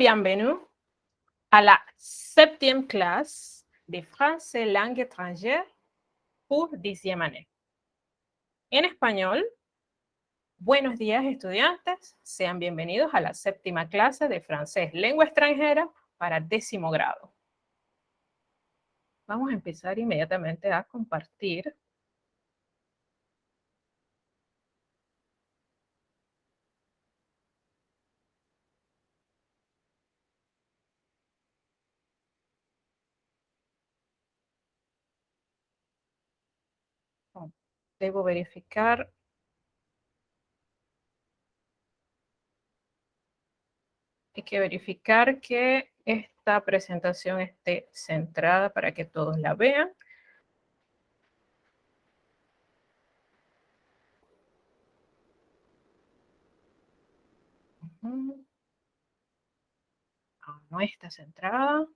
bienvenue à la 7e classe de français langue étrangère pour 10e année. En español, buenos días estudiantes, sean bienvenidos a la 7ª clase de francés lengua extranjera para 10º grado. Vamos a empezar inmediatamente a compartir. Debo verificar. Hay que verificar que esta presentación esté centrada para que todos la vean. No está centrada.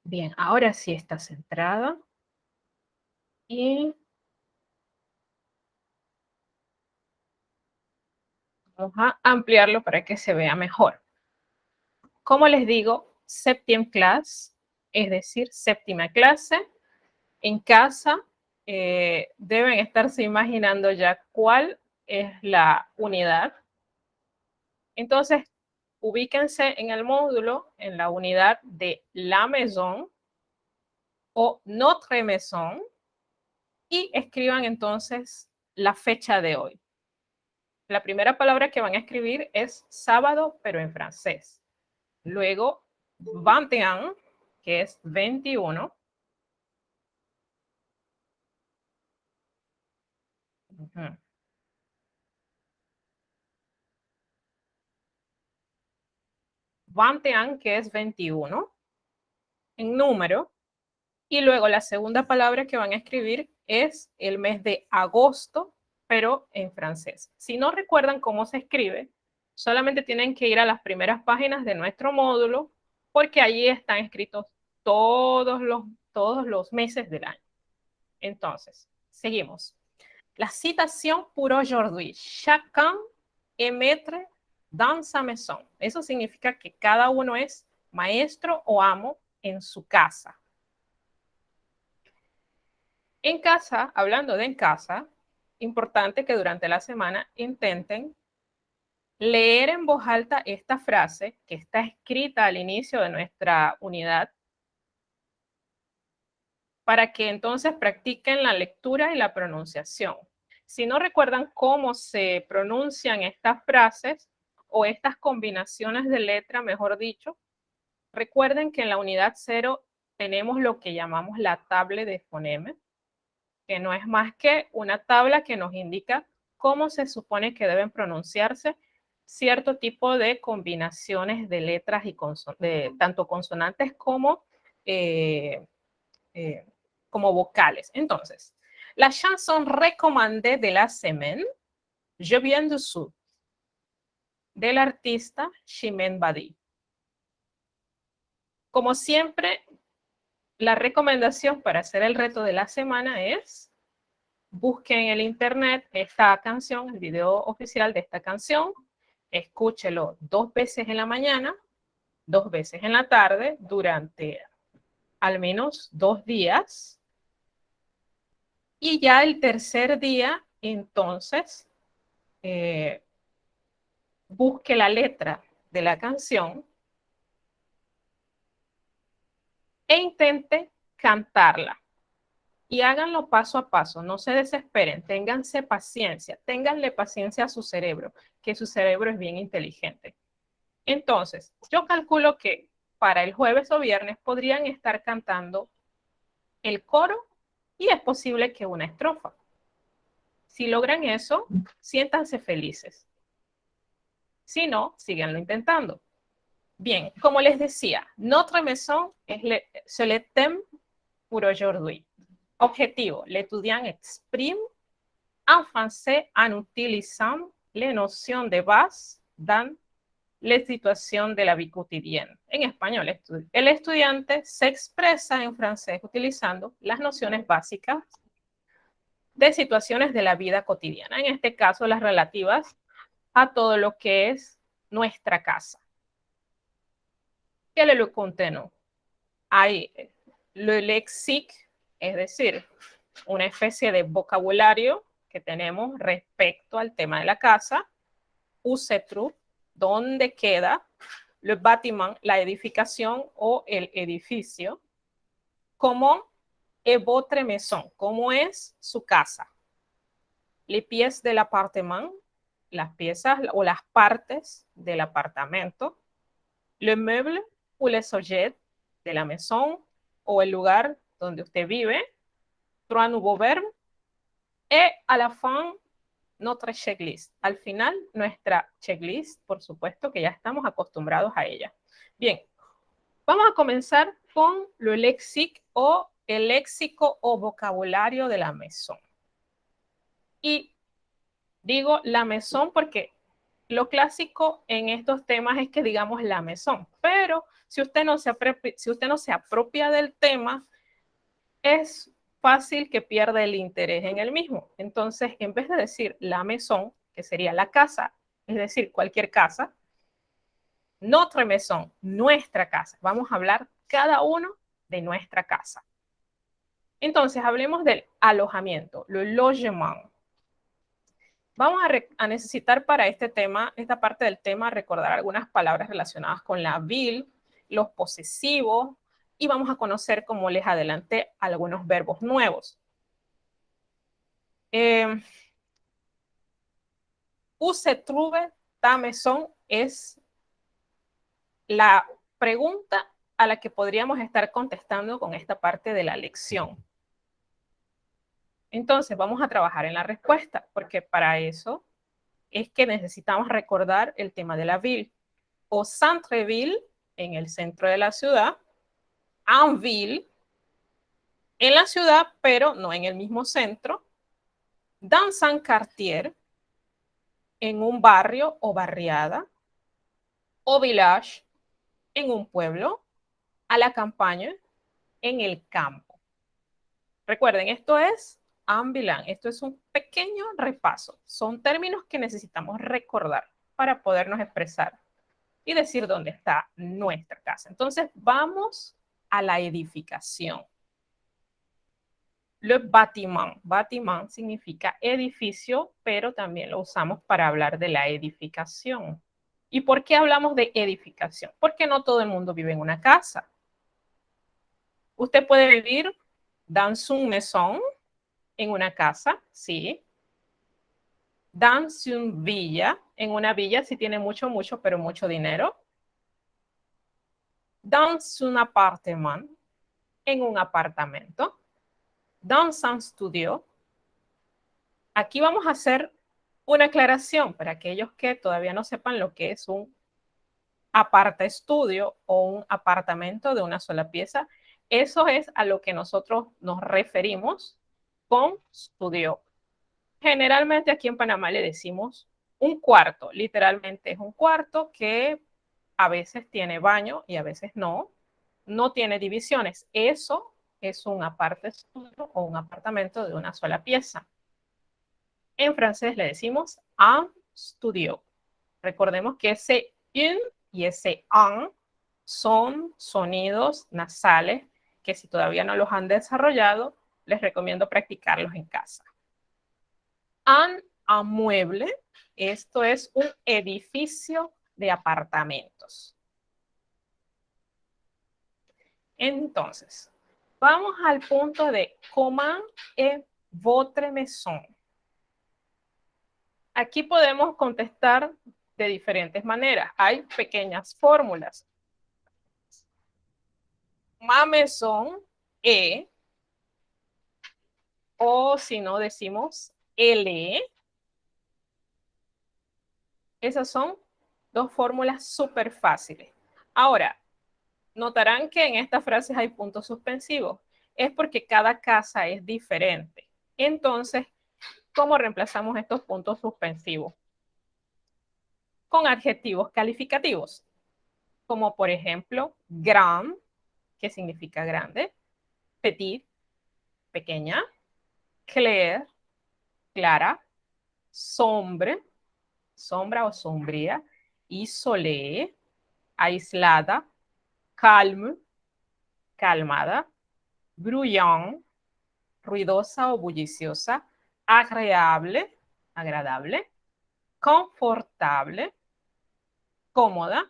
Bien, ahora sí está centrada. Y vamos a ampliarlo para que se vea mejor. Como les digo, 7ème clase, es decir, 7ª clase. En casa deben estarse imaginando ya cuál es la unidad. Entonces, ubíquense en el módulo, en la unidad de la maison o notre maison y escriban entonces la fecha de hoy. La primera palabra que van a escribir es sábado, pero en francés. Luego, 21, que es 21. Uh-huh. 21, que es 21, en número. Y luego la segunda palabra que van a escribir es el mes de agosto, pero en francés. Si no recuerdan cómo se escribe, solamente tienen que ir a las primeras páginas de nuestro módulo, porque allí están escritos todos los meses del año. Entonces, seguimos. La citation pour aujourd'hui. Chacun est maître dans sa maison. Eso significa que cada uno es maestro o amo en su casa. En casa, hablando de en casa, importante que durante la semana intenten leer en voz alta esta frase que está escrita al inicio de nuestra unidad para que entonces practiquen la lectura y la pronunciación. Si no recuerdan cómo se pronuncian estas frases o estas combinaciones de letra, mejor dicho, recuerden que en la unidad 0 tenemos lo que llamamos la tabla de fonemas, que no es más que una tabla que nos indica cómo se supone que deben pronunciarse cierto tipo de combinaciones de letras y tanto consonantes como vocales. Entonces, la chanson recommandée de la semaine, Je viens du Sud, del artista Chimène Badi. Como siempre, la recomendación para hacer el reto de la semana es busquen en el internet esta canción, el video oficial de esta canción, escúchelo 2 veces en la mañana, 2 veces en la tarde, durante al menos 2 días. Y ya el tercer día, entonces, busque la letra de la canción e intente cantarla. Y háganlo paso a paso, no se desesperen, ténganse paciencia, ténganle paciencia a su cerebro, que su cerebro es bien inteligente. Entonces, yo calculo que para el jueves o viernes podrían estar cantando el coro y es posible que una estrofa. Si logran eso, siéntanse felices. Si no, síganlo intentando. Bien, como les decía, notre maison es le thème pour aujourd'hui. Objetivo, l'étudiant exprime en français en utilisant les notions de base dans les situations de la vie quotidienne. En español, el estudiante se expresa en francés utilizando las nociones básicas de situaciones de la vida cotidiana, en este caso las relativas a todo lo que es nuestra casa. ¿Qué le conteno? Hay le lexique, es decir, una especie de vocabulario que tenemos respecto al tema de la casa. Où se trouve, dónde queda, le bâtiment, la edificación o el edificio. Comment est votre maison, cómo es su casa. Les pièces del appartement, las piezas o las partes del apartamento. Le meuble ou les objets de la maison o el lugar donde usted vive. Trois nouveaux verbes. Et à la fin, notre checklist. Al final, nuestra checklist, por supuesto que ya estamos acostumbrados a ella. Bien, vamos a comenzar con le lexique o el léxico o vocabulario de la maison. Y digo la maison porque lo clásico en estos temas es que digamos la maison, pero si usted no se apropia del tema, es fácil que pierda el interés en el mismo. Entonces, en vez de decir la maison, que sería la casa, es decir, cualquier casa, notre maison, nuestra casa. Vamos a hablar cada uno de nuestra casa. Entonces, hablemos del alojamiento, le logement. Vamos a necesitar para este tema, esta parte del tema, recordar algunas palabras relacionadas con la ville, los posesivos, y vamos a conocer, como les adelanté, algunos verbos nuevos. Où se trouve ta maison es la pregunta a la que podríamos estar contestando con esta parte de la lección. Entonces, vamos a trabajar en la respuesta, porque para eso es que necesitamos recordar el tema de la ville. O centre-ville, en el centro de la ciudad. En ville, en la ciudad, pero no en el mismo centro. Dans un quartier, en un barrio o barriada. O village, en un pueblo. A la campaña, en el campo. Recuerden, esto es ambulant, esto es un pequeño repaso. Son términos que necesitamos recordar para podernos expresar y decir dónde está nuestra casa. Entonces, vamos a la edificación. Le bâtiment. Bâtiment significa edificio, pero también lo usamos para hablar de la edificación. ¿Y por qué hablamos de edificación? Porque no todo el mundo vive en una casa. Usted puede vivir dans une maison, en una casa, sí. Dans une villa, en una villa si tiene mucho, pero mucho dinero. Dans un appartement, en un apartamento. Dans un studio. Aquí vamos a hacer una aclaración para aquellos que todavía no sepan lo que es un aparta estudio o un apartamento de una sola pieza. Eso es a lo que nosotros nos referimos con estudio. Generalmente aquí en Panamá le decimos un cuarto, literalmente es un cuarto que a veces tiene baño y a veces no, no tiene divisiones. Eso es un aparte estudio o un apartamento de una sola pieza. En francés le decimos un studio. Recordemos que ese un y ese un son sonidos nasales que si todavía no los han desarrollado, les recomiendo practicarlos en casa. Un amueble, esto es un edificio de apartamentos. Entonces, vamos al punto de comment est votre maison. Aquí podemos contestar de diferentes maneras. Hay pequeñas fórmulas. Ma maison est, o si no decimos elle. Esas son dos fórmulas súper fáciles. Ahora, notarán que en estas frases hay puntos suspensivos. Es porque cada casa es diferente. Entonces, ¿cómo reemplazamos estos puntos suspensivos? Con adjetivos calificativos, como por ejemplo, grand, que significa grande, petit, pequeña, clair, clara, sombre, sombra o sombría, isolée, aislada, calme, calmada, bruyant, ruidosa o bulliciosa, agradable, agradable, confortable, cómoda,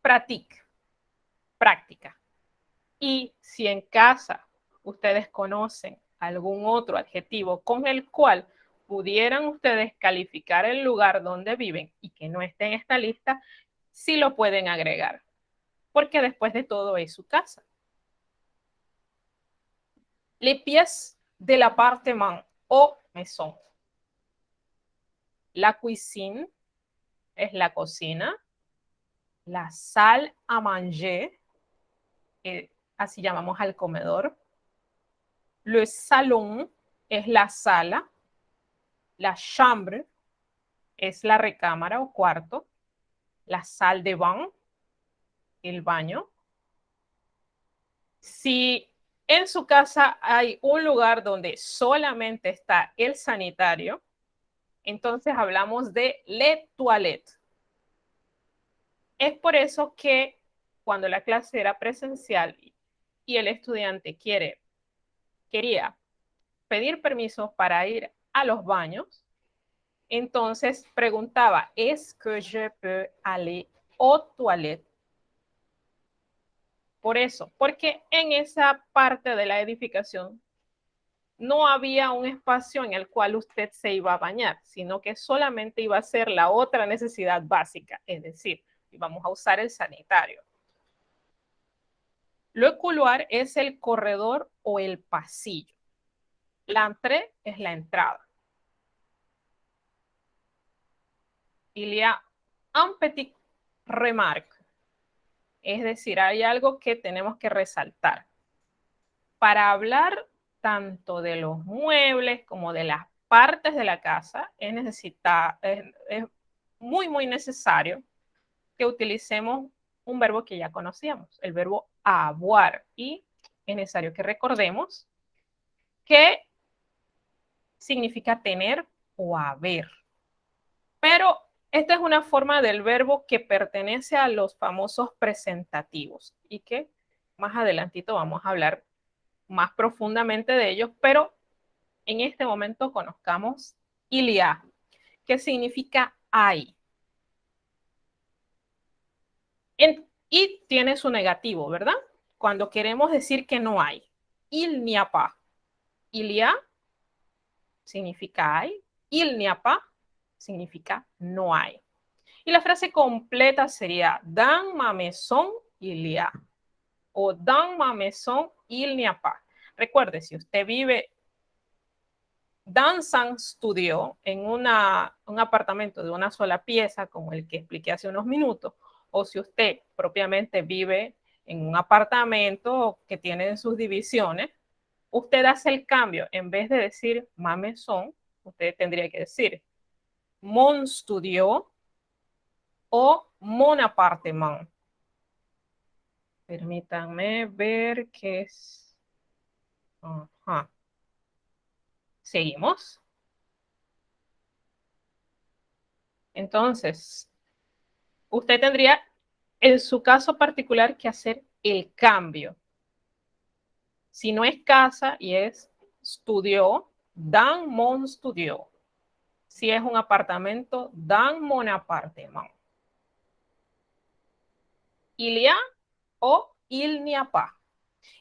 pratique, práctica. Y si en casa ustedes conocen algún otro adjetivo con el cual pudieran ustedes calificar el lugar donde viven y que no esté en esta lista, sí lo pueden agregar, porque después de todo es su casa. Les pièces de l'appartement o maison. La cuisine es la cocina, la salle à manger, así llamamos al comedor, le salon es la sala, la chambre es la recámara o cuarto, la salle de bain, el baño. Si en su casa hay un lugar donde solamente está el sanitario, entonces hablamos de les toilettes. Es por eso que cuando la clase era presencial y el estudiante quería pedir permiso para ir a los baños, entonces preguntaba, ¿est-ce que je peux aller aux toilettes? Por eso, porque en esa parte de la edificación no había un espacio en el cual usted se iba a bañar, sino que solamente iba a ser la otra necesidad básica, es decir, íbamos a usar el sanitario. Le couloir es el corredor o el pasillo. L'entrée es la entrada. Il y a un petit remarque, es decir, hay algo que tenemos que resaltar. Para hablar tanto de los muebles como de las partes de la casa, es muy necesario que utilicemos un verbo que ya conocíamos, el verbo avoir. Y es necesario que recordemos que significa tener o haber. Pero esta es una forma del verbo que pertenece a los famosos presentativos y que más adelantito vamos a hablar más profundamente de ellos, pero en este momento conozcamos il y a, que significa hay. Y tiene su negativo, ¿verdad? Cuando queremos decir que no hay. Il n'y a pas. Il y a significa hay. Il n'y a pas significa no hay. Y la frase completa sería dans ma maison il y a. O dans ma maison il n'y a pas. Recuerde, si usted vive dans un studio en un apartamento de una sola pieza, como el que expliqué hace unos minutos, o si usted propiamente vive en un apartamento que tiene sus divisiones, usted hace el cambio. En vez de decir ma maison, usted tendría que decir mon studio o mon appartement. Permítanme ver qué es. Ajá. Seguimos. Entonces, usted tendría en su caso particular que hacer el cambio. Si no es casa y es estudio, dans mon studio. Si es un apartamento, dans mon appartement. Il y a o il n'y a pas.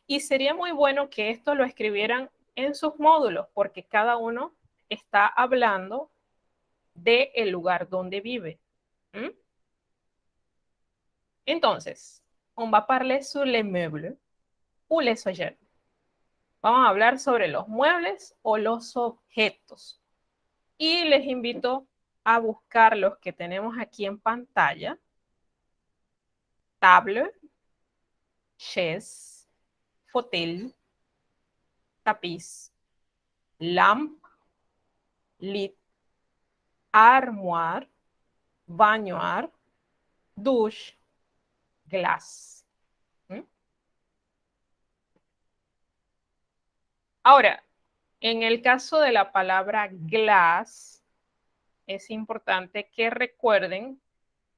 Y sería muy bueno que esto lo escribieran en sus módulos, porque cada uno está hablando del lugar donde vive. ¿Mm? Entonces, on va parler sur les meubles ou les objets. Vamos a hablar sobre los muebles o los objetos. Y les invito a buscar los que tenemos aquí en pantalla. Table, chaise, fauteuil, tapiz, lampe, lit, armoire, baignoire, douche, glass. ¿Mm? Ahora, en el caso de la palabra glass, es importante que recuerden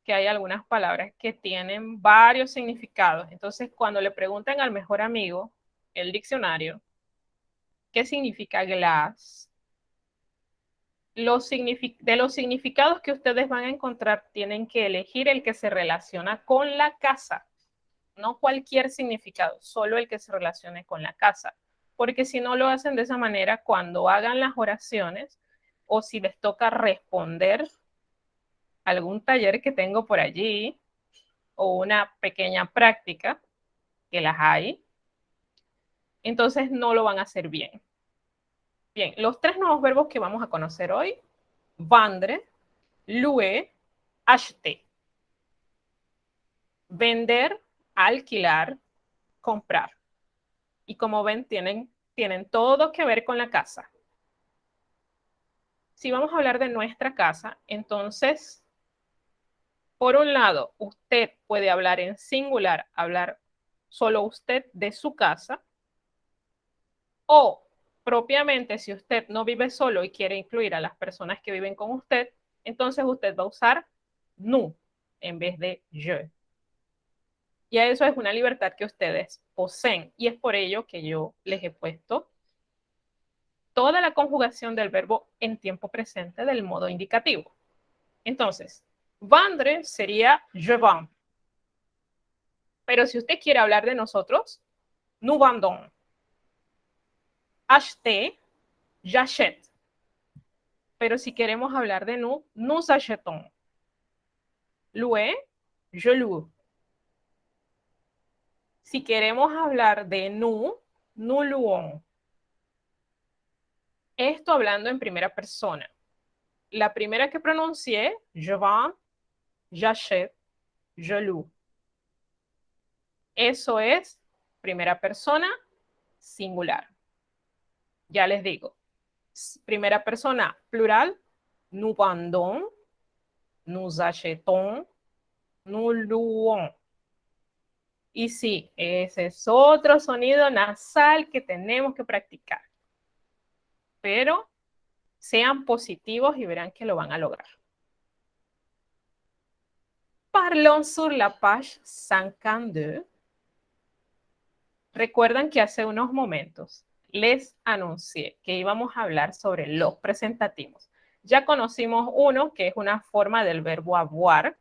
que hay algunas palabras que tienen varios significados. Entonces, cuando le preguntan al mejor amigo, el diccionario, ¿qué significa glass? De los significados que ustedes van a encontrar, tienen que elegir el que se relaciona con la casa. No cualquier significado, solo el que se relacione con la casa. Porque si no lo hacen de esa manera, cuando hagan las oraciones o si les toca responder algún taller que tengo por allí o una pequeña práctica, que las hay, entonces no lo van a hacer bien. Bien, los tres nuevos verbos que vamos a conocer hoy: vendre, louer, acheter. Vender, alquilar, comprar. Y como ven, tienen todo que ver con la casa. Si vamos a hablar de nuestra casa, entonces, por un lado, usted puede hablar en singular, hablar solo usted de su casa, o propiamente, si usted no vive solo y quiere incluir a las personas que viven con usted, entonces usted va a usar nous en vez de je. Y eso es una libertad que ustedes poseen, y es por ello que yo les he puesto toda la conjugación del verbo en tiempo presente del modo indicativo. Entonces, vendre sería je vends. Pero si usted quiere hablar de nosotros, nous vendons. Acheter, j'achète. Pero si queremos hablar de nous, nous achetons. Louer, je loue. Si queremos hablar de nous, nous louons. Esto hablando en primera persona. La primera que pronuncié, je vends, j'achète, je loue. Eso es primera persona singular. Ya les digo, primera persona plural, nous vendons, nous achetons, nous louons. Y sí, ese es otro sonido nasal que tenemos que practicar. Pero sean positivos y verán que lo van a lograr. Parlons sur la page 52. Recuerdan que hace unos momentos les anuncié que íbamos a hablar sobre los presentativos. Ya conocimos uno que es una forma del verbo avoir,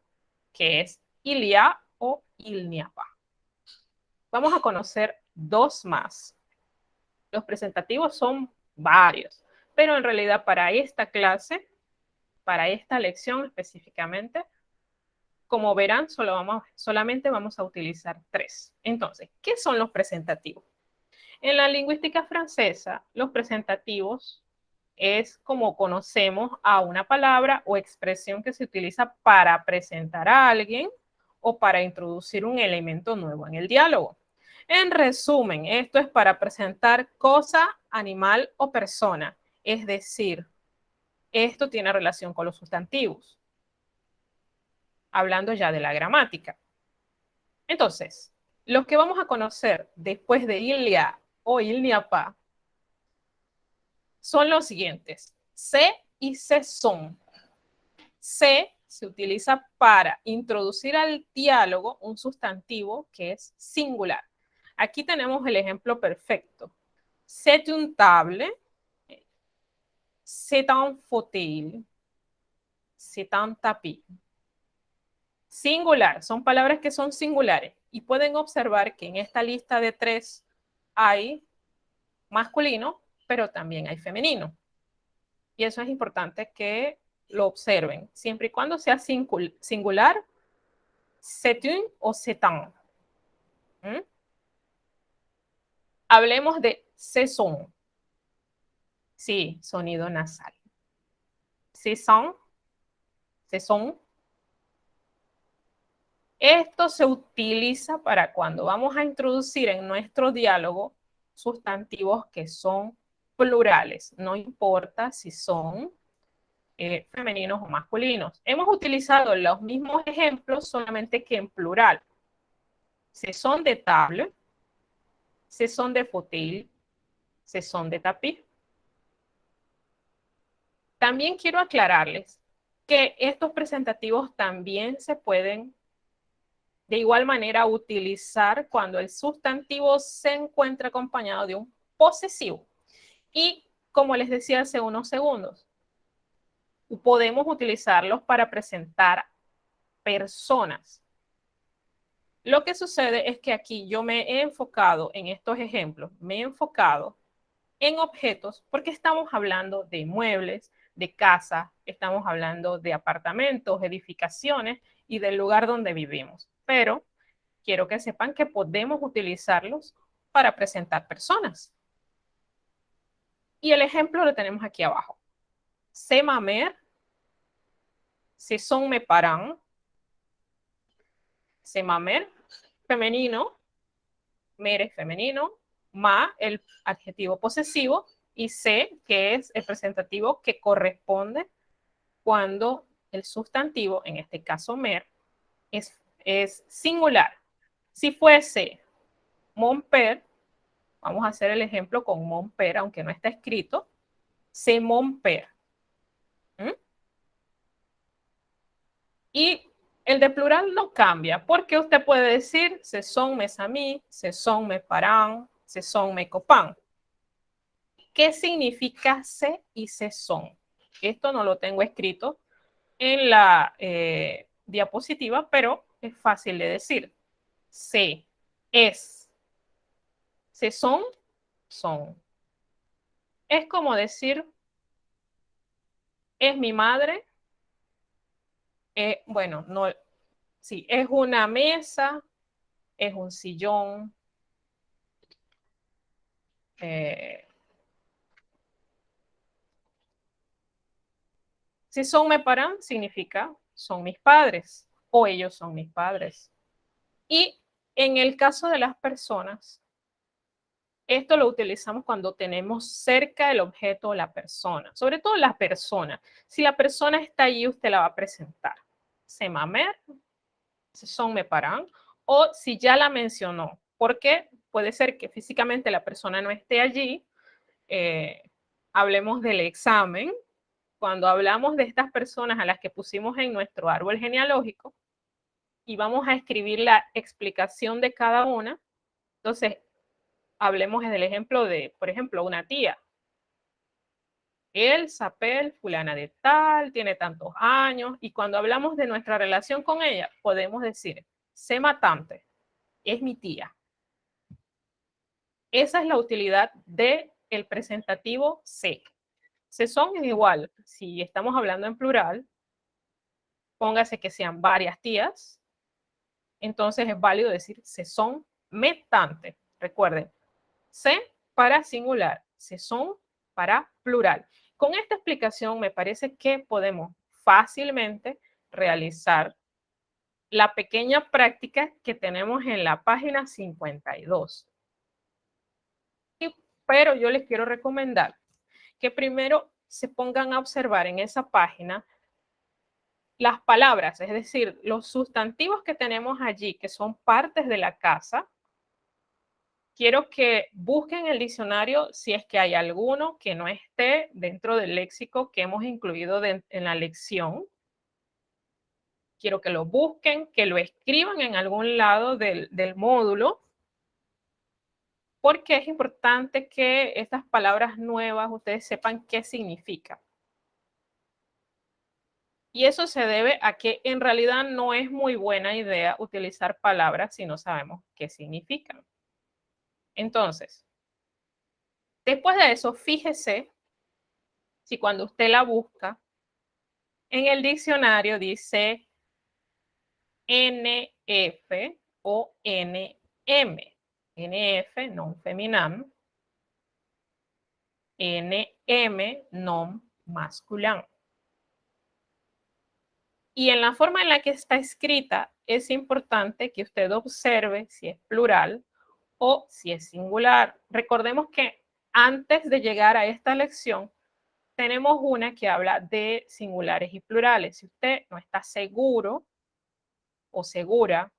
que es il y a o il n'y a pas. Vamos a conocer dos más. Los presentativos son varios, pero en realidad para esta clase, para esta lección específicamente, como verán, solamente vamos a utilizar tres. Entonces, ¿qué son los presentativos? En la lingüística francesa, los presentativos es como conocemos a una palabra o expresión que se utiliza para presentar a alguien o para introducir un elemento nuevo en el diálogo. En resumen, esto es para presentar cosa, animal o persona. Es decir, esto tiene relación con los sustantivos. Hablando ya de la gramática. Entonces, los que vamos a conocer después de il y a o il n'y a pas son los siguientes: se y se son. Se utiliza para introducir al diálogo un sustantivo que es singular. Aquí tenemos el ejemplo perfecto. C'est une table, c'est un fauteuil, c'est un tapis. Singular, son palabras que son singulares. Y pueden observar que en esta lista de tres hay masculino, pero también hay femenino. Y eso es importante que lo observen. Siempre y cuando sea singular, c'est une o c'est un. Hablemos de ce sont. Sí, sonido nasal. Ce sont, ce sont. Esto se utiliza para cuando vamos a introducir en nuestro diálogo sustantivos que son plurales. No importa si son femeninos o masculinos. Hemos utilizado los mismos ejemplos, solamente que en plural. Ce sont de table, ce sont de fauteuil, ce sont de tapis. También quiero aclararles que estos presentativos también se pueden de igual manera utilizar cuando el sustantivo se encuentra acompañado de un posesivo. Y como les decía hace unos segundos, podemos utilizarlos para presentar personas. Lo que sucede es que aquí yo me he enfocado en estos ejemplos, me he enfocado en objetos porque estamos hablando de muebles, de casas, estamos hablando de apartamentos, edificaciones y del lugar donde vivimos. Pero quiero que sepan que podemos utilizarlos para presentar personas. Y el ejemplo lo tenemos aquí abajo. Se mamer, se son me paran, se mamer, femenino, mere femenino, ma el adjetivo posesivo y se, que es el presentativo que corresponde cuando el sustantivo, en este caso mer, es singular. Si fuese mon père, vamos a hacer el ejemplo con mon père, aunque no está escrito, c'est mon père. Y el de plural no cambia, porque usted puede decir ce sont mes amis, ce sont mes parents, ce sont mes copains. ¿Qué significa se y se son? Esto no lo tengo escrito en la diapositiva, pero es fácil de decir. Se es. Se son, son. Es como decir, es mi madre. Bueno, no, sí, es una mesa, es un sillón. Si son me paran, significa son mis padres o ellos son mis padres. Y en el caso de las personas, esto lo utilizamos cuando tenemos cerca el objeto o la persona, sobre todo la persona. Si la persona está allí, usted la va a presentar. Se mamer, si son me paran, o si ya la mencionó, porque puede ser que físicamente la persona no esté allí. Hablemos del examen. Cuando hablamos de estas personas a las que pusimos en nuestro árbol genealógico y vamos a escribir la explicación de cada una, entonces hablemos del ejemplo de, por ejemplo, una tía. El Sapel, fulana de tal, tiene tantos años, y cuando hablamos de nuestra relación con ella, podemos decir, sé matante, es mi tía. Esa es la utilidad del presentativo se. Se son es igual, si estamos hablando en plural, póngase que sean varias tías, entonces es válido decir se son metantes. Recuerden, se para singular, se son para plural. Con esta explicación me parece que podemos fácilmente realizar la pequeña práctica que tenemos en la página 52. Pero yo les quiero recomendar que primero se pongan a observar en esa página las palabras, es decir, los sustantivos que tenemos allí, que son partes de la casa. Quiero que busquen el diccionario si es que hay alguno que no esté dentro del léxico que hemos incluido en la lección. Quiero que lo busquen, que lo escriban en algún lado del módulo, porque es importante que estas palabras nuevas ustedes sepan qué significan. Y eso se debe a que en realidad no es muy buena idea utilizar palabras si no sabemos qué significan. Entonces, después de eso, fíjese si cuando usted la busca, en el diccionario dice NF o NM. NF, non feminam. NM, non masculin. Y en la forma en la que está escrita, es importante que usted observe si es plural o si es singular. Recordemos que antes de llegar a esta lección, tenemos una que habla de singulares y plurales. Si usted no está seguro o segura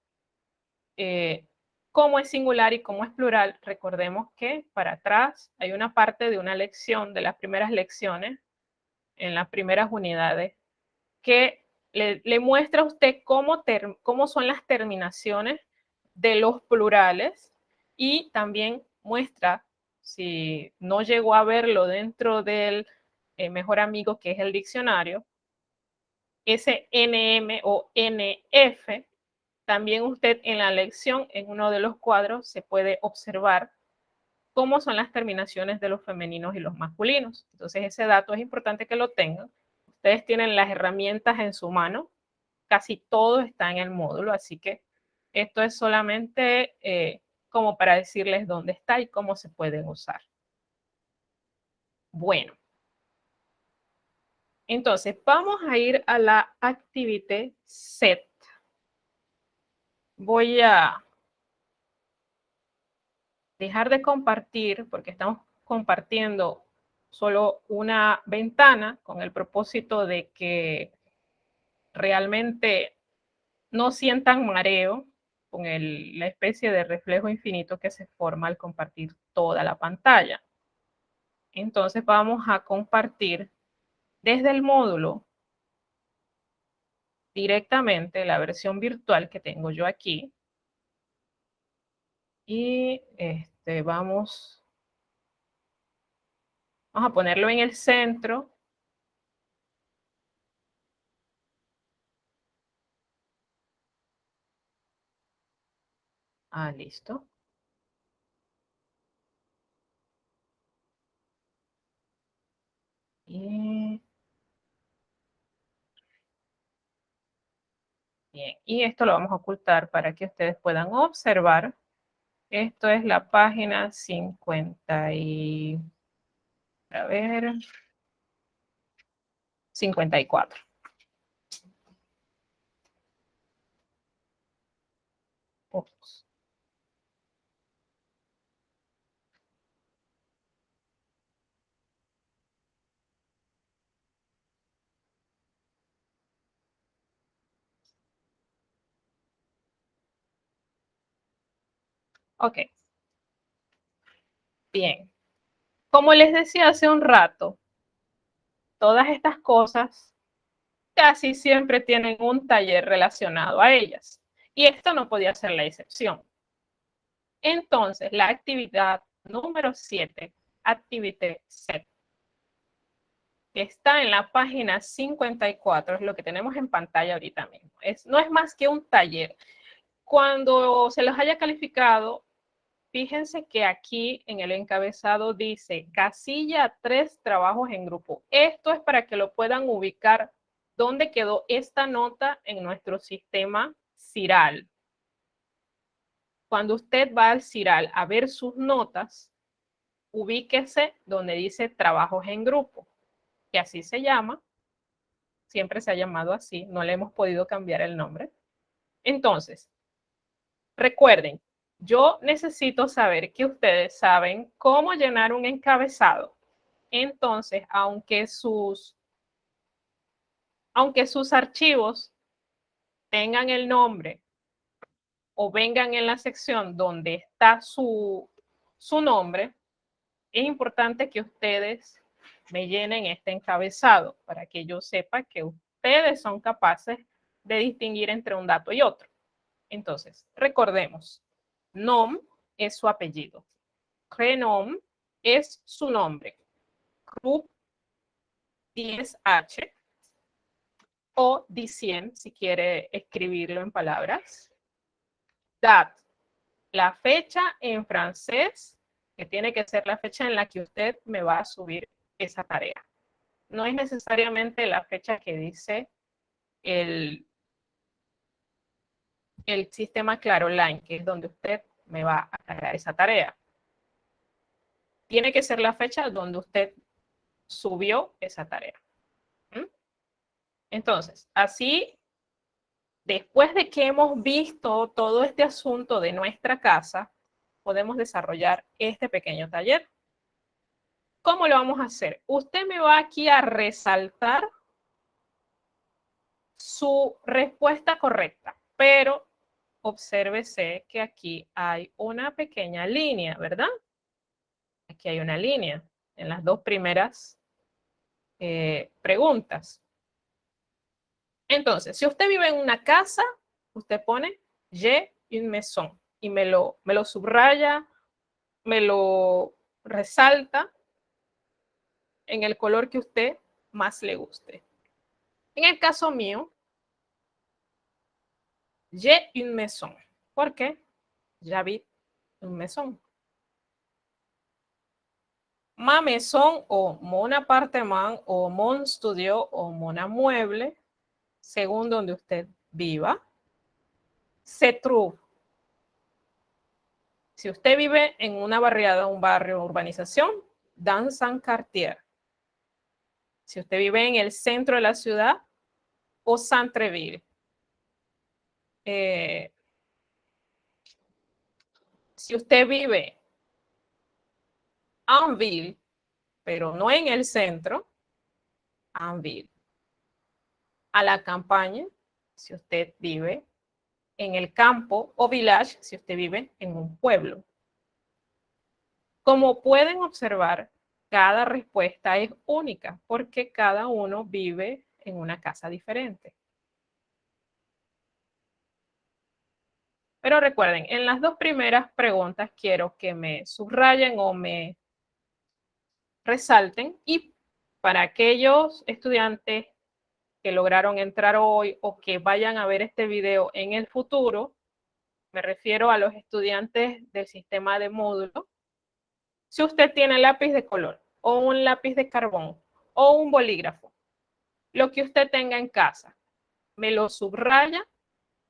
cómo es singular y cómo es plural, recordemos que para atrás hay una parte de una lección, de las primeras lecciones, en las primeras unidades, que le muestra a usted cómo son las terminaciones de los plurales y también muestra, si no llegó a verlo dentro del mejor amigo que es el diccionario, ese NM o NF, también usted en la lección, en uno de los cuadros, se puede observar cómo son las terminaciones de los femeninos y los masculinos. Entonces, ese dato es importante que lo tengan. Ustedes tienen las herramientas en su mano, casi todo está en el módulo, así que esto es solamente como para decirles dónde está y cómo se pueden usar. Bueno, entonces vamos a ir a la activité set. Voy a dejar de compartir porque estamos compartiendo solo una ventana con el propósito de que realmente no sientan mareo con la especie de reflejo infinito que se forma al compartir toda la pantalla. Entonces vamos a compartir desde el módulo directamente la versión virtual que tengo yo aquí. Y vamos a ponerlo en el centro. Ah, listo. Y bien, y esto lo vamos a ocultar para que ustedes puedan observar. Esto es la página 50 y, a ver, 54. Ups. Ok, bien. Como les decía hace un rato, todas estas cosas casi siempre tienen un taller relacionado a ellas. Y esto no podía ser la excepción. Entonces, la actividad número 7, Activité Set, que está en la página 54, es lo que tenemos en pantalla ahorita mismo. No es más que un taller. Cuando se los haya calificado, fíjense que aquí en el encabezado dice casilla 3 trabajos en grupo. Esto es para que lo puedan ubicar dónde quedó esta nota en nuestro sistema CIRAL. Cuando usted va al CIRAL a ver sus notas, ubíquese donde dice trabajos en grupo, que así se llama, siempre se ha llamado así, no le hemos podido cambiar el nombre. Entonces, recuerden, yo necesito saber que ustedes saben cómo llenar un encabezado. Entonces, aunque sus archivos tengan el nombre o vengan en la sección donde está su nombre, es importante que ustedes me llenen este encabezado para que yo sepa que ustedes son capaces de distinguir entre un dato y otro. Entonces, recordemos, nom es su apellido, prénom es su nombre, group 10H o dicien si quiere escribirlo en palabras, date, la fecha en francés, que tiene que ser la fecha en la que usted me va a subir esa tarea. No es necesariamente la fecha que dice el sistema ClaroLine, que es donde usted me va a cargar esa tarea. Tiene que ser la fecha donde usted subió esa tarea. Entonces, así, después de que hemos visto todo este asunto de nuestra casa, podemos desarrollar este pequeño taller. ¿Cómo lo vamos a hacer? Usted me va aquí a resaltar su respuesta correcta, pero obsérvese que aquí hay una pequeña línea, ¿verdad? Aquí hay una línea en las dos primeras preguntas. Entonces, si usted vive en una casa, usted pone j'ai une maison y me lo subraya, me lo resalta en el color que usted más le guste. En el caso mío, j'ai une maison. ¿Por qué? J'habite une maison. Ma maison o mon appartement o mon studio o mon amueble, según donde usted viva, se trouve. Si usted vive en una barriada, un barrio, urbanización, dans un quartier. Si usted vive en el centro de la ciudad, o centre-ville. Si usted vive en ville, pero no en el centro, en ville. A la campaña, si usted vive en el campo, o village, si usted vive en un pueblo. Como pueden observar, cada respuesta es única porque cada uno vive en una casa diferente. Pero recuerden, en las dos primeras preguntas quiero que me subrayen o me resalten, y para aquellos estudiantes que lograron entrar hoy o que vayan a ver este video en el futuro, me refiero a los estudiantes del sistema de módulo. Si usted tiene lápiz de color o un lápiz de carbón o un bolígrafo, lo que usted tenga en casa, me lo subraya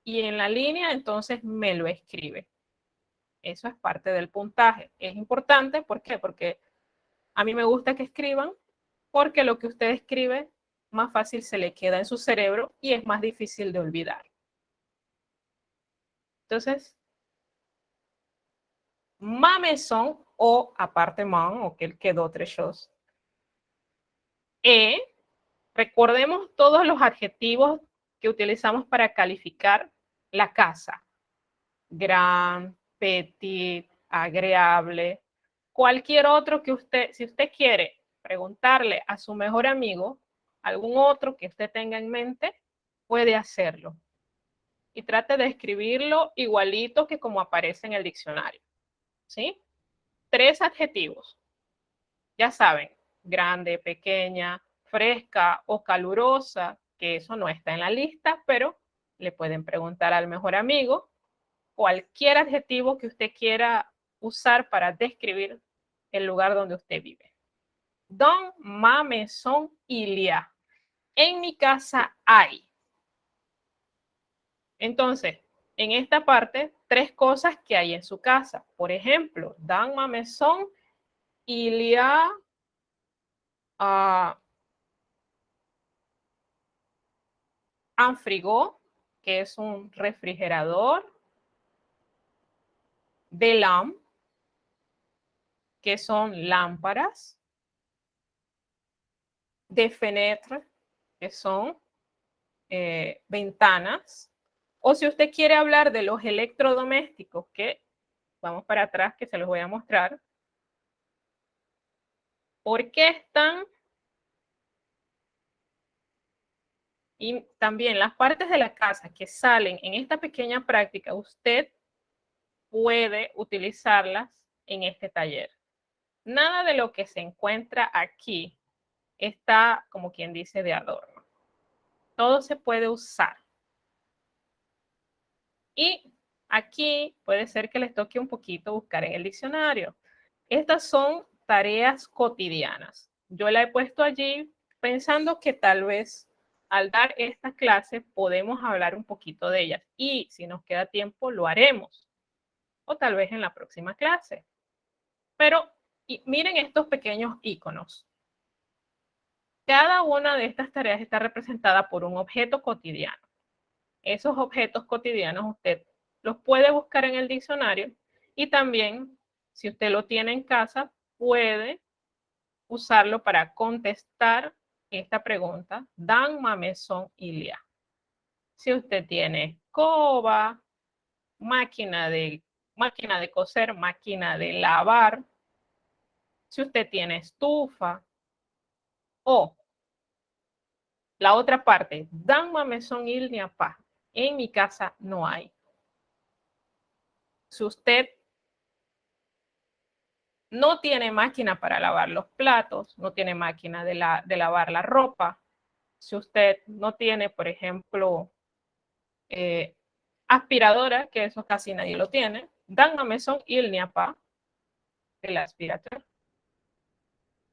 y en la línea entonces me lo escribe. Eso es parte del puntaje. Es importante, ¿por qué? Porque a mí me gusta que escriban, porque lo que usted escribe más fácil se le queda en su cerebro y es más difícil de olvidar. Entonces, ma maison o appartement, o quelque d'autre chose. Recordemos todos los adjetivos que utilizamos para calificar la casa. Gran, petit, agradable, cualquier otro que usted, si usted quiere preguntarle a su mejor amigo, algún otro que usted tenga en mente, puede hacerlo. Y trate de escribirlo igualito que como aparece en el diccionario. ¿Sí? 3 adjetivos. Ya saben, grande, pequeña, fresca o calurosa, que eso no está en la lista, pero le pueden preguntar al mejor amigo cualquier adjetivo que usted quiera usar para describir el lugar donde usted vive. Dans ma maison il y a. En mi casa hay. Entonces, en esta parte, 3 cosas que hay en su casa. Por ejemplo, dans ma maison il y a un frigo, que es un refrigerador, de lampes, que son lámparas, de fenêtres, que son ventanas, o si usted quiere hablar de los electrodomésticos, que vamos para atrás, que se los voy a mostrar, ¿por qué están? Y también las partes de la casa que salen en esta pequeña práctica, usted puede utilizarlas en este taller. Nada de lo que se encuentra aquí está, como quien dice, de adorno. Todo se puede usar. Y aquí puede ser que les toque un poquito buscar en el diccionario. Estas son tareas cotidianas. Yo la he puesto allí pensando que tal vez al dar esta clase podemos hablar un poquito de ellas. Y si nos queda tiempo, lo haremos. O tal vez en la próxima clase. Pero miren estos pequeños iconos. Cada una de estas tareas está representada por un objeto cotidiano. Esos objetos cotidianos usted los puede buscar en el diccionario y también, si usted lo tiene en casa, puede usarlo para contestar esta pregunta, dans ma maison il y a. Si usted tiene escoba, máquina de coser, máquina de lavar, si usted tiene estufa o La otra parte, dans ma maison il n'y a pas. En mi casa no hay. Si usted no tiene máquina para lavar los platos, no tiene máquina de lavar la ropa, si usted no tiene, por ejemplo, aspiradora, que eso casi nadie lo tiene, dans ma maison il n'y a pas el aspirador.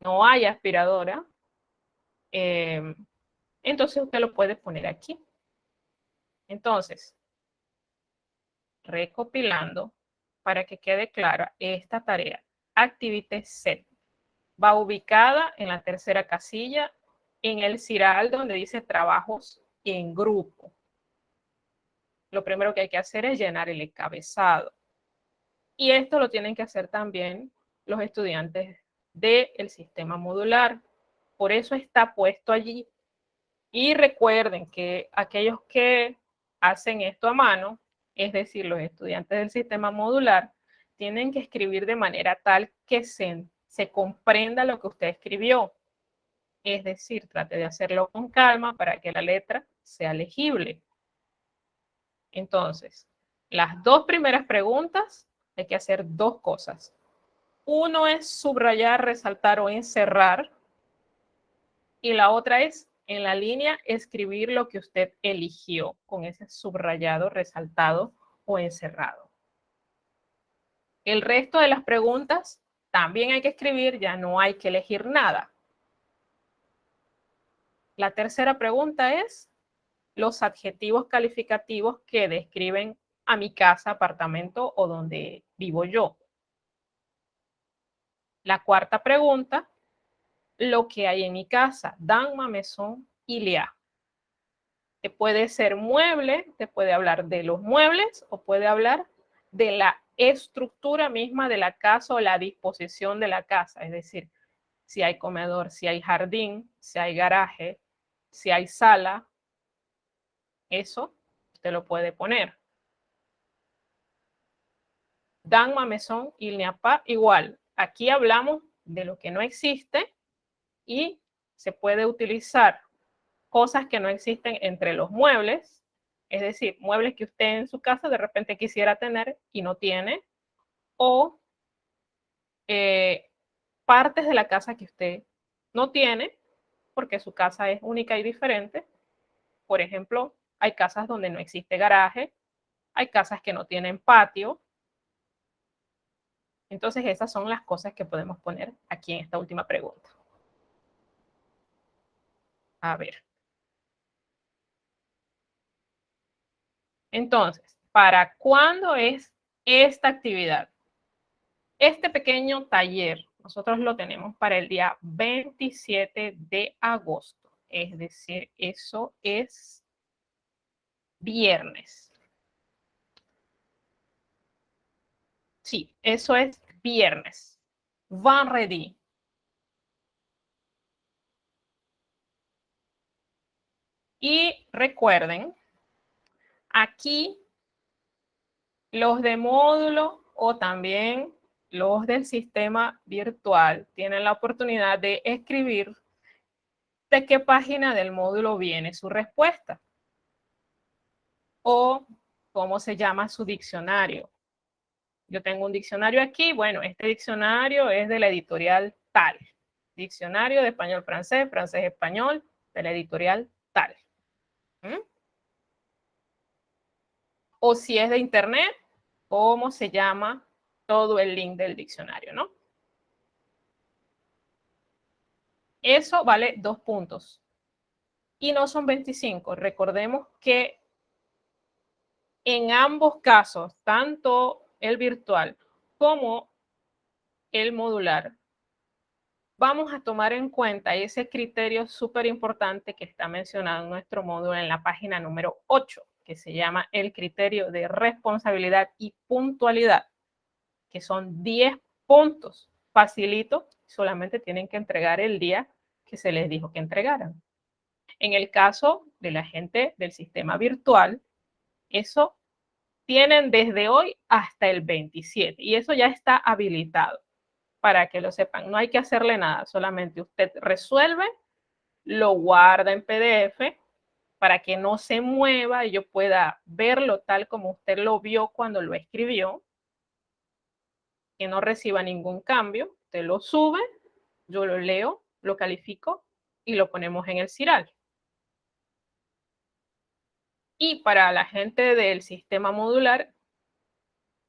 No hay aspiradora, entonces usted lo puede poner aquí. Entonces, recopilando, para que quede clara esta tarea, Activité 7 va ubicada en la tercera casilla, en el ciral donde dice trabajos en grupo. Lo primero que hay que hacer es llenar el encabezado. Y esto lo tienen que hacer también los estudiantes del sistema modular. Por eso está puesto allí. Y recuerden que aquellos que hacen esto a mano, es decir, los estudiantes del sistema modular, tienen que escribir de manera tal que se comprenda lo que usted escribió. Es decir, trate de hacerlo con calma para que la letra sea legible. Entonces, las dos primeras preguntas hay que hacer dos cosas. Uno es subrayar, resaltar o encerrar. Y la otra es en la línea escribir lo que usted eligió con ese subrayado, resaltado o encerrado. El resto de las preguntas también hay que escribir, ya no hay que elegir nada. La tercera pregunta es los adjetivos calificativos que describen a mi casa, apartamento o donde vivo yo. La cuarta pregunta, lo que hay en mi casa, dans ma maison il y a. Te puede ser mueble, te puede hablar de los muebles o puede hablar de la estructura misma de la casa o la disposición de la casa, es decir, si hay comedor, si hay jardín, si hay garaje, si hay sala, eso usted lo puede poner. Dans ma maison il n'y a pas, igual, aquí hablamos de lo que no existe y se puede utilizar cosas que no existen entre los muebles, es decir, muebles que usted en su casa de repente quisiera tener y no tiene, o partes de la casa que usted no tiene porque su casa es única y diferente. Por ejemplo, hay casas donde no existe garaje, hay casas que no tienen patio. Entonces esas son las cosas que podemos poner aquí en esta última pregunta. A ver. Entonces, ¿para cuándo es esta actividad? Este pequeño taller nosotros lo tenemos para el día 27 de agosto. Es decir, eso es viernes. Sí, eso es viernes. Vendredi. Y recuerden, aquí los de módulo o también los del sistema virtual tienen la oportunidad de escribir de qué página del módulo viene su respuesta o cómo se llama su diccionario. Yo tengo un diccionario aquí, bueno, este diccionario es de la editorial tal. Diccionario de español-francés, francés-español, de la editorial tal. ¿Mm? O si es de internet, cómo se llama todo el link del diccionario, ¿no? Eso vale 2 puntos. Y no son 25. Recordemos que en ambos casos, tanto el virtual como el modular, vamos a tomar en cuenta ese criterio súper importante que está mencionado en nuestro módulo en la página número 8, que se llama el criterio de responsabilidad y puntualidad, que son 10 puntos. Facilito, solamente tienen que entregar el día que se les dijo que entregaran. En el caso de la gente del sistema virtual, eso tienen desde hoy hasta el 27 y eso ya está habilitado para que lo sepan. No hay que hacerle nada, solamente usted resuelve lo guarda en PDF para que no se mueva y yo pueda verlo tal como usted lo vio cuando lo escribió, que no reciba ningún cambio. Usted lo sube, yo lo leo, lo califico y lo ponemos en el CIRAL. Y para la gente del sistema modular,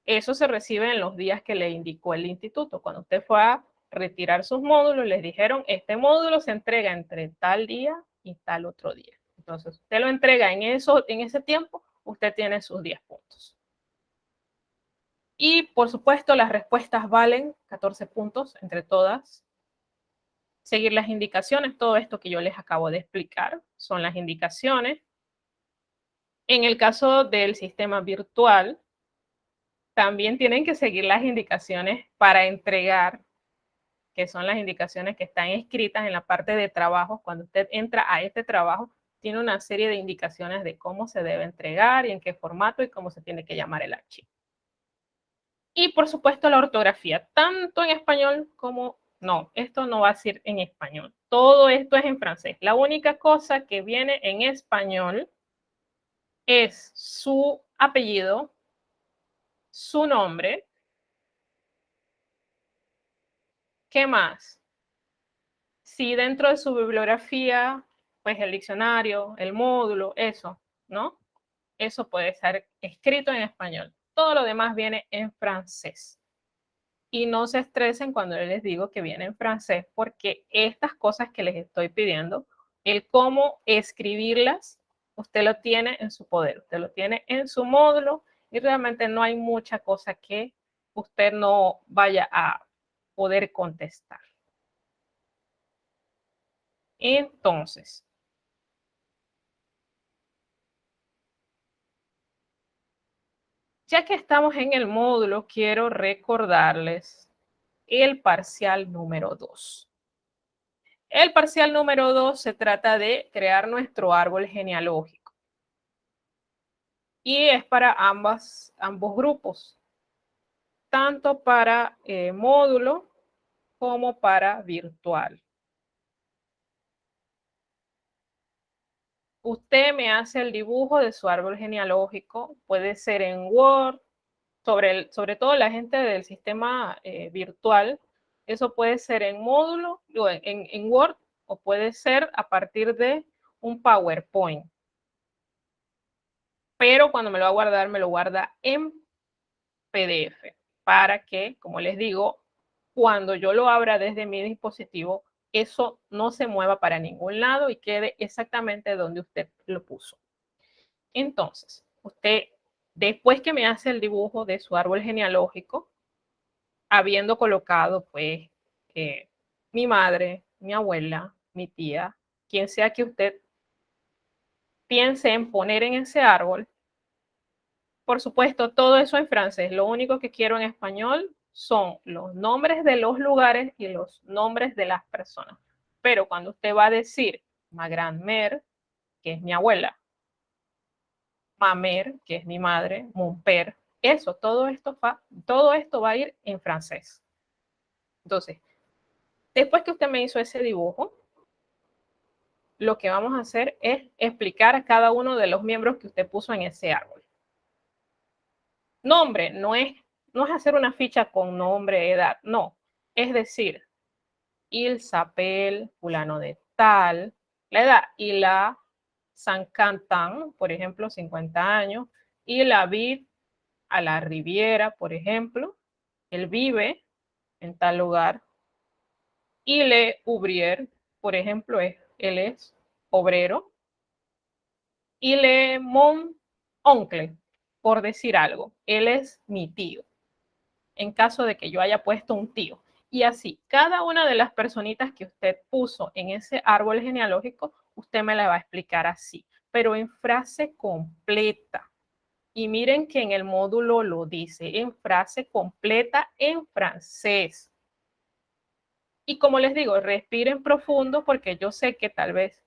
eso se recibe en los días que le indicó el instituto. Cuando usted fue a retirar sus módulos, les dijeron, este módulo se entrega entre tal día y tal otro día. Entonces, usted lo entrega en ese tiempo, usted tiene sus 10 puntos. Y, por supuesto, las respuestas valen 14 puntos entre todas. Seguir las indicaciones, todo esto que yo les acabo de explicar son las indicaciones. En el caso del sistema virtual, también tienen que seguir las indicaciones para entregar, que son las indicaciones que están escritas en la parte de trabajo. Cuando usted entra a este trabajo, tiene una serie de indicaciones de cómo se debe entregar y en qué formato y cómo se tiene que llamar el archivo. Y por supuesto la ortografía, tanto en español como no, esto no va a ser en español. Todo esto es en francés. La única cosa que viene en español es su apellido, su nombre. ¿Qué más? Si dentro de su bibliografía, pues el diccionario, el módulo, eso, ¿no? Eso puede ser escrito en español. Todo lo demás viene en francés. Y no se estresen cuando les digo que viene en francés, porque estas cosas que les estoy pidiendo, el cómo escribirlas, usted lo tiene en su poder, usted lo tiene en su módulo y realmente no hay mucha cosa que usted no vaya a poder contestar. Entonces, ya que estamos en el módulo, quiero recordarles el parcial número 2. El parcial número 2 se trata de crear nuestro árbol genealógico. Y es para ambos grupos, tanto para módulo como para virtual. Usted me hace el dibujo de su árbol genealógico, puede ser en Word, sobre todo la gente del sistema virtual, eso puede ser en módulo, en Word, o puede ser a partir de un PowerPoint. Pero cuando me lo va a guardar, me lo guarda en PDF, para que, como les digo, cuando yo lo abra desde mi dispositivo, eso no se mueva para ningún lado y quede exactamente donde usted lo puso. Entonces, usted, después que me hace el dibujo de su árbol genealógico, habiendo colocado, pues, mi madre, mi abuela, mi tía, quien sea que usted piense en poner en ese árbol, por supuesto, todo eso en francés. Lo único que quiero en español son los nombres de los lugares y los nombres de las personas. Pero cuando usted va a decir ma grand-mère, que es mi abuela, ma mère, que es mi madre, mon père, eso, todo esto va a ir en francés. Entonces, después que usted me hizo ese dibujo, lo que vamos a hacer es explicar a cada uno de los miembros que usted puso en ese árbol. Nombre no es hacer una ficha con nombre, edad, no. Es decir, il s'appelle, fulano de tal, la edad, y la San Cantan, por ejemplo, 50 años, y la vid a la Riviera, por ejemplo, él vive en tal lugar, y le Ubrier, por ejemplo, él es obrero, y le mon oncle, por decir algo, él es mi tío, en caso de que yo haya puesto un tío. Y así, cada una de las personitas que usted puso en ese árbol genealógico, usted me la va a explicar así, pero en frase completa. Y miren que en el módulo lo dice, en frase completa en francés. Y como les digo, respiren profundo porque yo sé que tal vez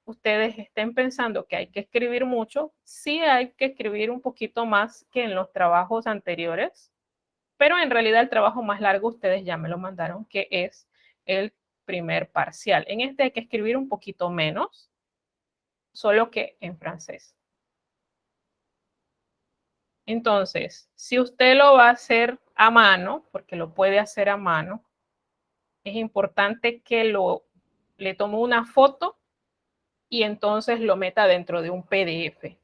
ustedes estén pensando que hay que escribir mucho. Sí hay que escribir un poquito más que en los trabajos anteriores, pero en realidad el trabajo más largo ustedes ya me lo mandaron, que es el primer parcial. En este hay que escribir un poquito menos, solo que en francés. Entonces, si usted lo va a hacer a mano, porque lo puede hacer a mano, es importante que le tome una foto y entonces lo meta dentro de un PDF.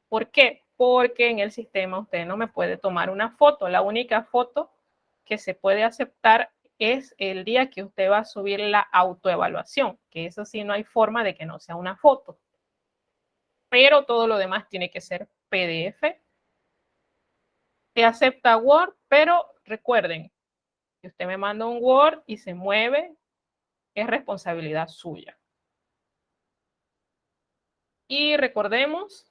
¿Por qué? Porque en el sistema usted no me puede tomar una foto. La única foto que se puede aceptar es el día que usted va a subir la autoevaluación, que eso sí no hay forma de que no sea una foto. Pero todo lo demás tiene que ser PDF. Se acepta Word, pero recuerden, si usted me manda un Word y se mueve, es responsabilidad suya. Y recordemos,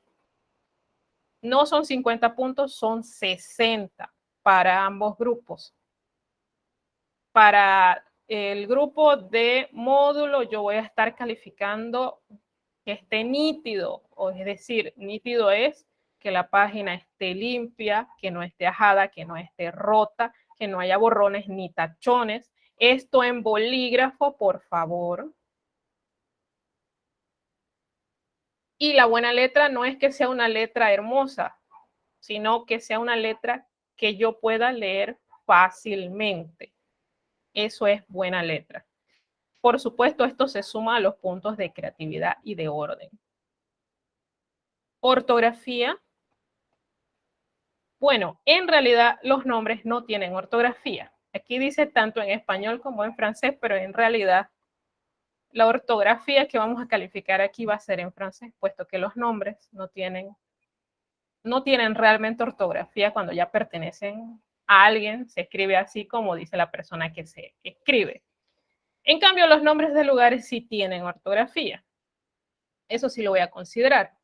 no son 50 puntos, son 60 para ambos grupos. Para el grupo de módulo yo voy a estar calificando que esté nítido, o es decir, nítido es que la página esté limpia, que no esté ajada, que no esté rota, que no haya borrones ni tachones. Esto en bolígrafo, por favor. Y la buena letra no es que sea una letra hermosa, sino que sea una letra que yo pueda leer fácilmente. Eso es buena letra. Por supuesto, esto se suma a los puntos de creatividad y de orden. Ortografía. Bueno, en realidad los nombres no tienen ortografía. Aquí dice tanto en español como en francés, pero en realidad la ortografía que vamos a calificar aquí va a ser en francés, puesto que los nombres no tienen realmente ortografía cuando ya pertenecen a alguien, se escribe así como dice la persona que se escribe. En cambio, los nombres de lugares sí tienen ortografía. Eso sí lo voy a considerar.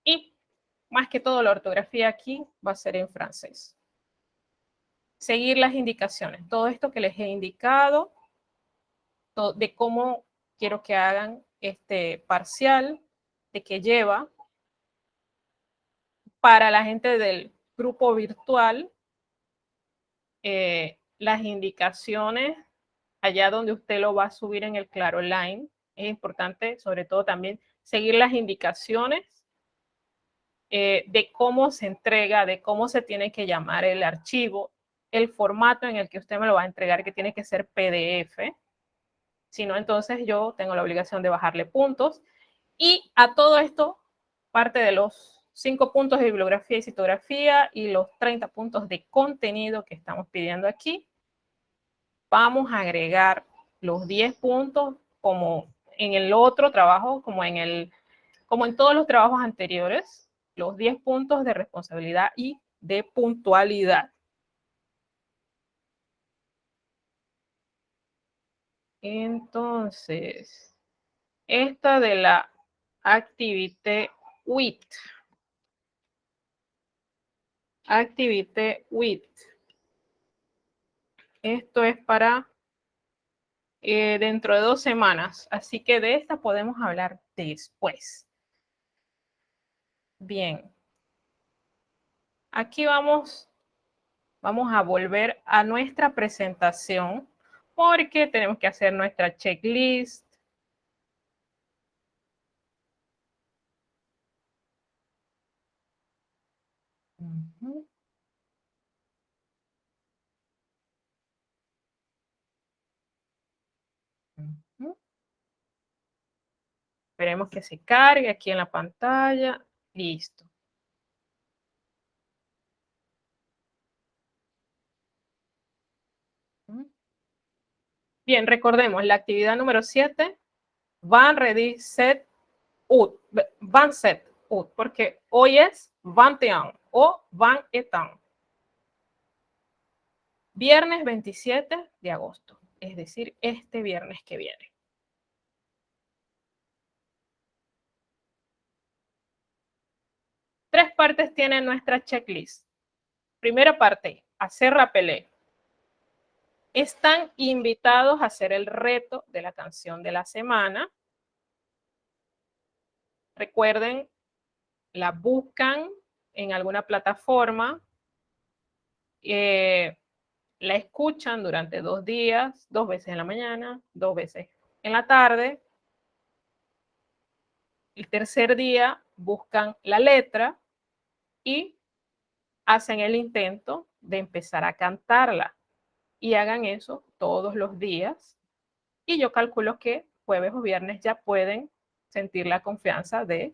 Y más que todo, la ortografía aquí va a ser en francés. Seguir las indicaciones. Todo esto que les he indicado, de cómo quiero que hagan este parcial, de qué lleva. Para la gente del grupo virtual, las indicaciones allá donde usted lo va a subir en el Claro Online. Es importante, sobre todo también, seguir las indicaciones de cómo se entrega, de cómo se tiene que llamar el archivo, el formato en el que usted me lo va a entregar, que tiene que ser PDF. Si no, entonces yo tengo la obligación de bajarle puntos. Y a todo esto, parte de los 5 puntos de bibliografía y citografía y los 30 puntos de contenido que estamos pidiendo aquí, vamos a agregar los 10 puntos como en el otro trabajo, como en todos los trabajos anteriores, los 10 puntos de responsabilidad y de puntualidad. Entonces, esta de la activité 8. Activité 8. Esto es para dentro de 2 semanas, así que de esta podemos hablar después. Bien. Aquí vamos a volver a nuestra presentación porque tenemos que hacer nuestra checklist. Uh-huh. Uh-huh. Esperemos que se cargue aquí en la pantalla. Listo. Bien, recordemos la actividad número 7. Van, ready, set, ut. Van, set, ut. Porque hoy es 21 o 21. Viernes 27 de agosto. Es decir, este viernes que viene. Tres partes tiene nuestra checklist. Primera parte, hacer rappelé. Están invitados a hacer el reto de la canción de la semana. Recuerden, la buscan en alguna plataforma. la escuchan durante 2 días, 2 veces en la mañana, 2 veces en la tarde. El tercer día buscan la letra y hacen el intento de empezar a cantarla. Y hagan eso todos los días. Y yo calculo que jueves o viernes ya pueden sentir la confianza de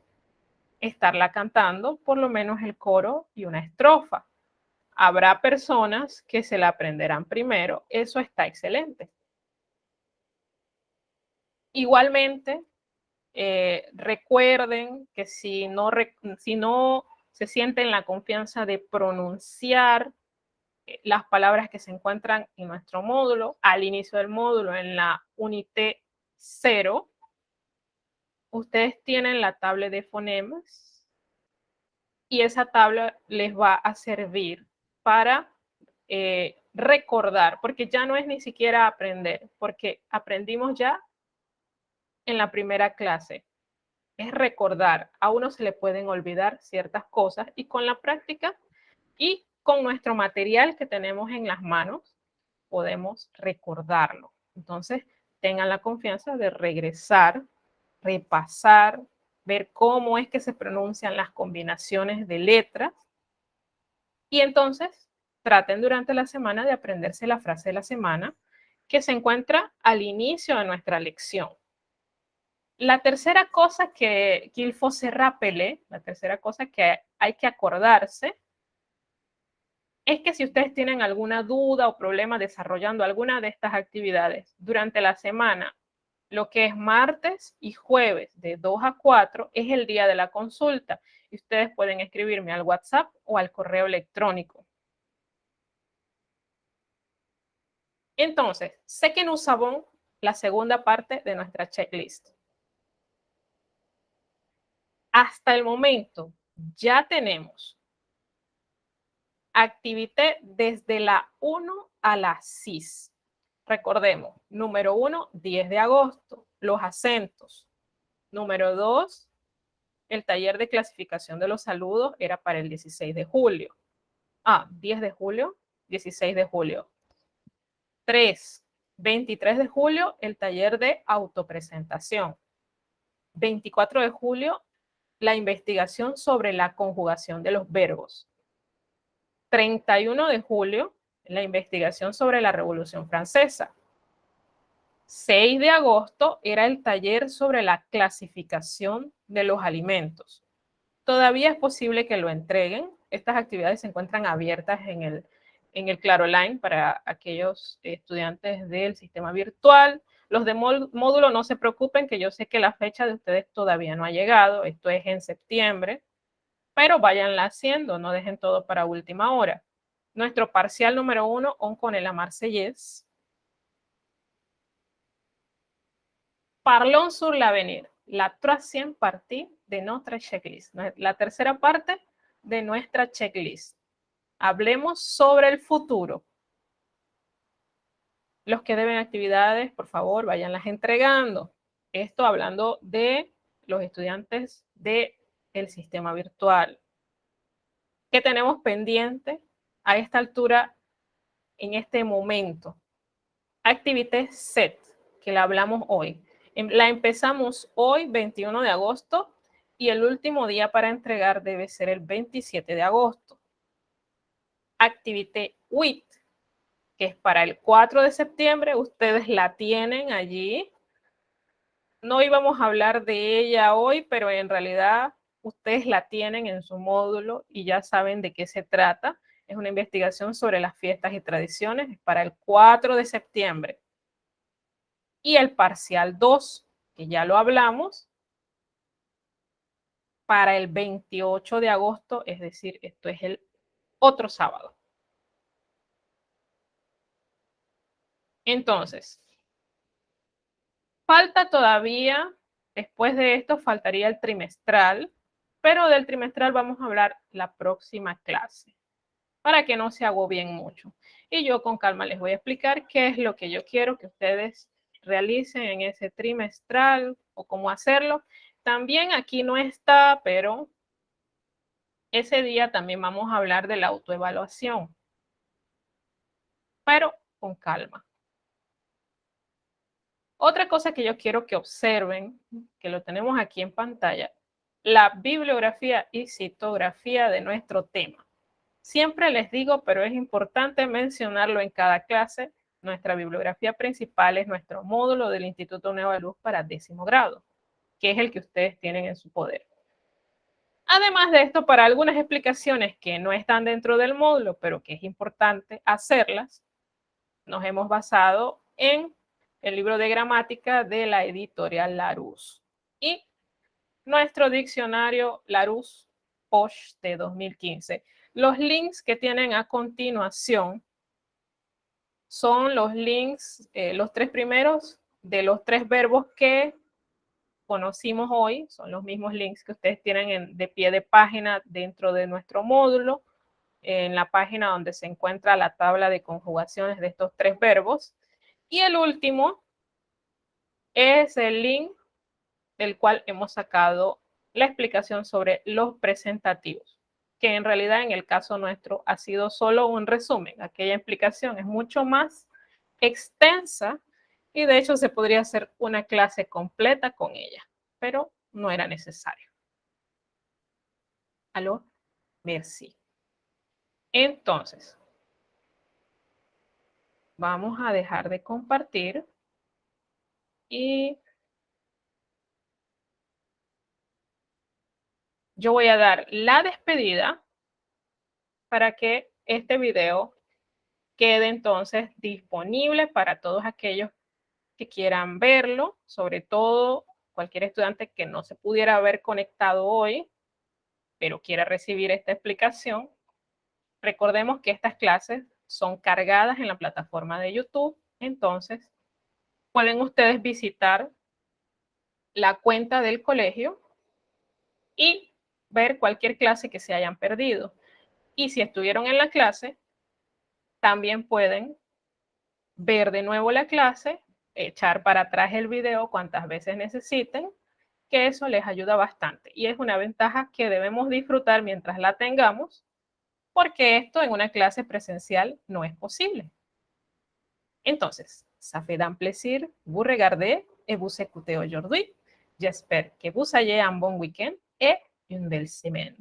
estarla cantando, por lo menos el coro y una estrofa. Habrá personas que se la aprenderán primero, eso está excelente. Igualmente, recuerden que si no se sienten la confianza de pronunciar las palabras que se encuentran en nuestro módulo, al inicio del módulo, en la unité 0, ustedes tienen la tabla de fonemas y esa tabla les va a servir para recordar, porque ya no es ni siquiera aprender, porque aprendimos ya en la primera clase. Es recordar. A uno se le pueden olvidar ciertas cosas y con la práctica y con nuestro material que tenemos en las manos podemos recordarlo. Entonces, tengan la confianza de regresar, repasar, ver cómo es que se pronuncian las combinaciones de letras y entonces traten durante la semana de aprenderse la frase de la semana que se encuentra al inicio de nuestra lección. La tercera cosa que qu'il faut se rappeler, la tercera cosa que hay que acordarse, es que si ustedes tienen alguna duda o problema desarrollando alguna de estas actividades durante la semana, lo que es martes y jueves de 2 a 4 es el día de la consulta y ustedes pueden escribirme al WhatsApp o al correo electrónico. Entonces, sé que nous savons la segunda parte de nuestra checklist. Hasta el momento ya tenemos activité desde la 1 a la 6. Recordemos, número 1, 10 de agosto, los acentos. Número 2, el taller de clasificación de los saludos era para el 16 de julio. 10 de julio, 16 de julio. 3, 23 de julio, el taller de autopresentación. 24 de julio, la investigación sobre la conjugación de los verbos. 31 de julio, la investigación sobre la Revolución Francesa. 6 de agosto era el taller sobre la clasificación de los alimentos. Todavía es posible que lo entreguen. Estas actividades se encuentran abiertas en el Claroline para aquellos estudiantes del sistema virtual. Los de módulo no se preocupen, que yo sé que la fecha de ustedes todavía no ha llegado. Esto es en septiembre, pero váyanla haciendo, no dejen todo para última hora. Nuestro parcial número 1, on connaît la Marseillaise. Parlons sur l'avenir, la troisième partie de nuestra checklist, la tercera parte de nuestra checklist. Hablemos sobre el futuro. Los que deben actividades, por favor, váyanlas entregando. Esto hablando de los estudiantes del sistema virtual. ¿Qué tenemos pendiente a esta altura en este momento? Activité set, que la hablamos hoy. La empezamos hoy, 21 de agosto, y el último día para entregar debe ser el 27 de agosto. Activité 8, que es para el 4 de septiembre. Ustedes la tienen allí. No íbamos a hablar de ella hoy, pero en realidad ustedes la tienen en su módulo y ya saben de qué se trata. Es una investigación sobre las fiestas y tradiciones para el 4 de septiembre. Y el parcial 2, que ya lo hablamos, para el 28 de agosto, es decir, esto es el otro sábado. Entonces, falta todavía, después de esto, faltaría el trimestral, pero del trimestral vamos a hablar la próxima clase, para que no se agobien mucho. Y yo con calma les voy a explicar qué es lo que yo quiero que ustedes realicen en ese trimestral o cómo hacerlo. También aquí no está, pero ese día también vamos a hablar de la autoevaluación. pero con calma. Otra cosa que yo quiero que observen, que lo tenemos aquí en pantalla, la bibliografía y citografía de nuestro tema. Siempre les digo, pero es importante mencionarlo en cada clase, nuestra bibliografía principal es nuestro módulo del Instituto Nueva Luz para 10º grado, que es el que ustedes tienen en su poder. Además de esto, para algunas explicaciones que no están dentro del módulo, pero que es importante hacerlas, nos hemos basado en el libro de gramática de la editorial Larousse y nuestro diccionario Larousse Posh de 2015. Los links que tienen a continuación son los links, los 3 primeros de los 3 verbos que conocimos hoy, son los mismos links que ustedes tienen de pie de página dentro de nuestro módulo, en la página donde se encuentra la tabla de conjugaciones de estos 3 verbos. Y el último es el link del cual hemos sacado la explicación sobre los presentativos, que en realidad en el caso nuestro ha sido solo un resumen. Aquella explicación es mucho más extensa y de hecho se podría hacer una clase completa con ella, pero no era necesario. ¿Aló? Merci. Entonces, vamos a dejar de compartir y yo voy a dar la despedida para que este video quede entonces disponible para todos aquellos que quieran verlo, sobre todo cualquier estudiante que no se pudiera haber conectado hoy, pero quiera recibir esta explicación. Recordemos que estas clases son cargadas en la plataforma de YouTube, entonces pueden ustedes visitar la cuenta del colegio y ver cualquier clase que se hayan perdido. Y si estuvieron en la clase, también pueden ver de nuevo la clase, echar para atrás el video cuantas veces necesiten, que eso les ayuda bastante. Y es una ventaja que debemos disfrutar mientras la tengamos, porque esto en una clase presencial no es posible. Entonces, ça fait un plaisir vous regarder et vous écouter aujourd'hui. J'espère que vous ayez un bon week-end et une belle semaine.